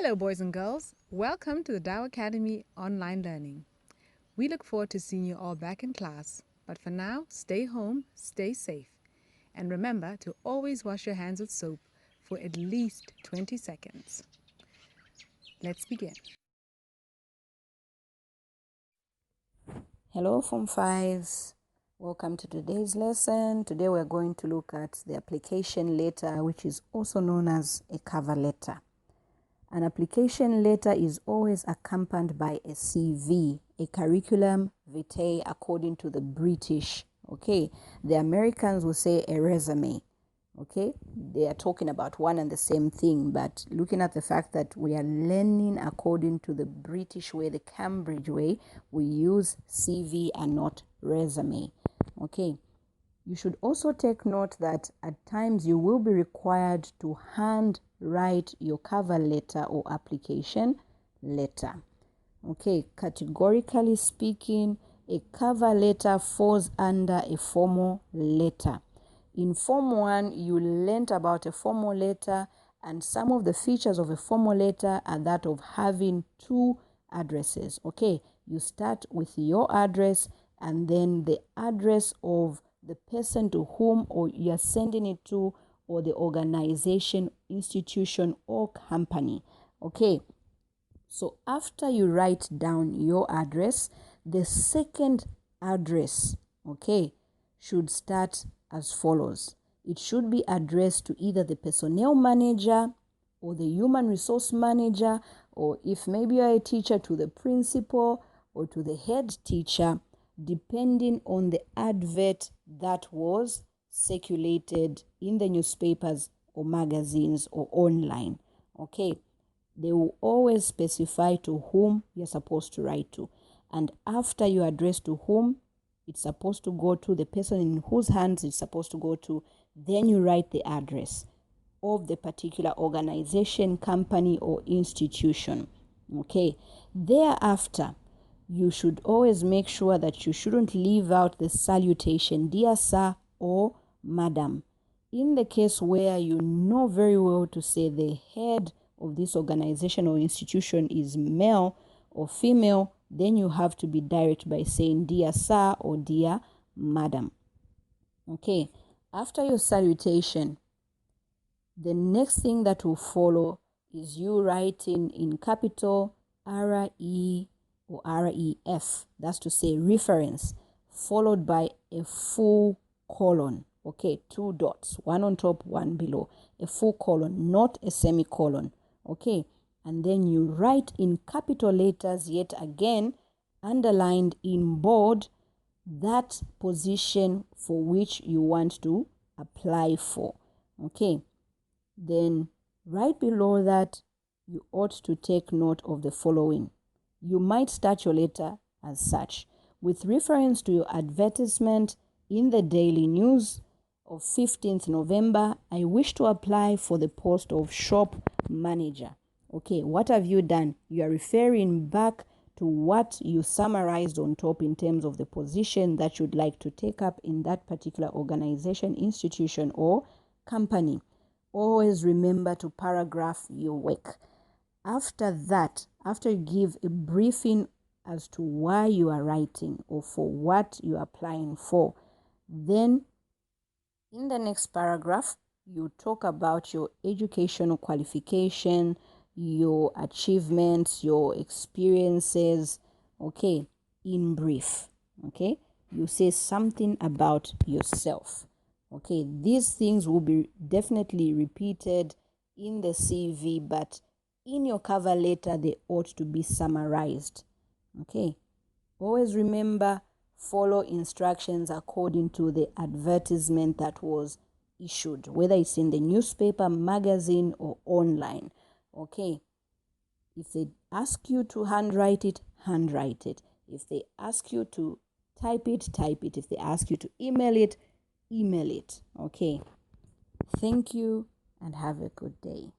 Hello, boys and girls. Welcome to the Dow Academy online learning. We look forward to seeing you all back in class. But for now, stay home, stay safe. And remember to always wash your hands with soap for at least 20 seconds. Let's begin. Hello, Form 5s. Welcome to today's lesson. Today we're going to look at the application letter, which is also known as a cover letter. An application letter is always accompanied by a CV, a curriculum vitae according to the British. Okay, the Americans will say a resume. Okay, they are talking about one and the same thing, but looking at the fact that we are learning according to the British way, the Cambridge way, we use CV and not resume. Okay, you should also take note that at times you will be required to handwrite your cover letter or application letter. Okay, categorically speaking, a cover letter falls under a formal letter. In Form 1, you learnt about a formal letter, and some of the features of a formal letter are that of having two addresses. Okay, you start with your address and then the address of the person to whom or you are sending it to, or the organization, institution, or company. Okay, so after you write down your address, the second address, okay, should start as follows. It should be addressed to either the personnel manager or the human resource manager, or if maybe you are a teacher, to the principal or to the head teacher, depending on the advert that was circulated in the newspapers or magazines or online. Okay, they will always specify to whom you're supposed to write to. And after you address to whom it's supposed to go to, the person in whose hands it's supposed to go to, then you write the address of the particular organization, company, or institution. Okay, thereafter, you should always make sure that you shouldn't leave out the salutation, dear sir or madam. In the case where you know very well to say the head of this organization or institution is male or female, then you have to be direct by saying dear sir or dear madam. Okay, after your salutation, the next thing that will follow is you writing in capital RE or REF, that's to say reference, followed by a full colon. Okay, two dots, one on top, one below, a full colon, not a semicolon. Okay, and then you write in capital letters yet again, underlined in bold, that position for which you want to apply for. Okay, then right below that, you ought to take note of the following. You might start your letter as such: with reference to your advertisement in the Daily News of 15th November, I wish to apply for the post of shop manager. Okay, what have you done? You are referring back to what you summarized on top in terms of the position that you'd like to take up in that particular organization, institution, or company. Always remember to paragraph your work. After that, after you give a briefing as to why you are writing or for what you are applying for, then in the next paragraph, you talk about your educational qualification, your achievements, your experiences, okay, in brief, okay? You say something about yourself, okay? These things will be definitely repeated in the CV, but in your cover letter, they ought to be summarized, okay? Always remember, follow instructions according to the advertisement that was issued, whether it's in the newspaper, magazine, or online. Okay, if they ask you to handwrite it, handwrite it. If they ask you to type it, type it. If they ask you to email it, email it. Okay, thank you and have a good day.